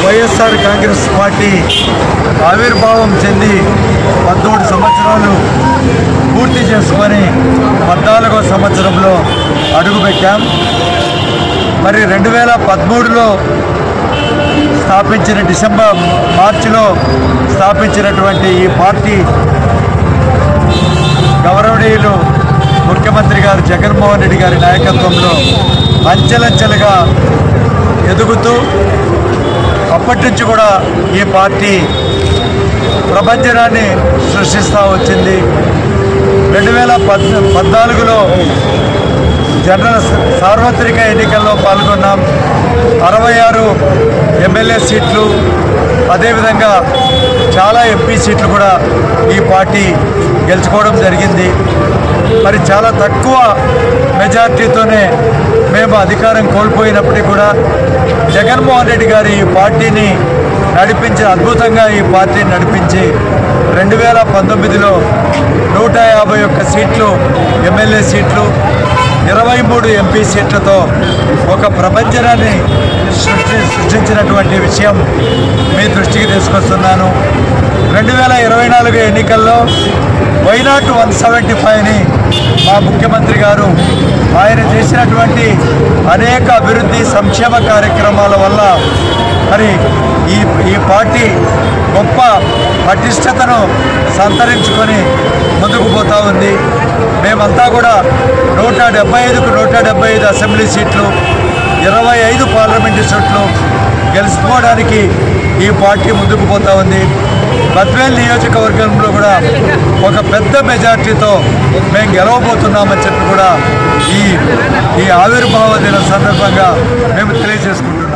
YSR Congress party ఆవిర్భావం చెంది 13 సంవత్సరాలు పూర్తి చేసుకొని 14వ సంవత్సరంలో అడుగుపెట్టాం. మరి 2013లో స్థాపించిన మార్చిలో స్థాపించినటువంటి ఈ పార్టీ గౌరవనీయులు ముఖ్యమంత్రి గారు జగన్మోహన్ రెడ్డి గారి నాయకత్వంలో అంచెలంచెలుగా ఎదుగుతూ అప్పటి నుంచి కూడా ఈ పార్టీ ప్రపంచాన్ని సృష్టిస్తూ వచ్చింది. 2014లో సార్వత్రిక ఎన్నికల్లో పాల్గొన్నాం. 66 ఎమ్మెల్యే సీట్లు, అదేవిధంగా చాలా ఎంపీ సీట్లు కూడా ఈ పార్టీ గెలుచుకోవడం జరిగింది. మరి చాలా తక్కువ మెజార్టీతోనే మేము అధికారం కోల్పోయినప్పటికీ కూడా జగన్మోహన్ రెడ్డి గారు ఈ పార్టీని అద్భుతంగా ఈ పార్టీని నడిపించి 2019లో 151 సీట్లు ఎమ్మెల్యే సీట్లు, 23 ఎంపీ సీట్లతో ఒక ప్రపంచాన్ని సృష్టించినటువంటి విషయం మీ దృష్టికి తీసుకొస్తున్నాను. 2024 ఎన్నికల్లో వైనాట్ 175ని మా ముఖ్యమంత్రి గారు ఆయన చేసినటువంటి అనేక అభివృద్ధి సంక్షేమ కార్యక్రమాల వల్ల మరి ఈ పార్టీ గొప్ప పటిష్టతను సంతరించుకొని ముందుకు పోతూ ఉంది. మేమంతా కూడా 175కు 175 అసెంబ్లీ సీట్లు, 25 పార్లమెంటు సీట్లు గెలుచుకోవడానికి ఈ పార్టీ ముందుకు పోతూ ఉంది. బద్వేల్ నియోజకవర్గంలో కూడా ఒక పెద్ద మెజార్టీతో మేము గెలవబోతున్నామని చెప్పి కూడా ఈ ఆవిర్భావ దిన సందర్భంగా మేము తెలియజేసుకుంటున్నాం.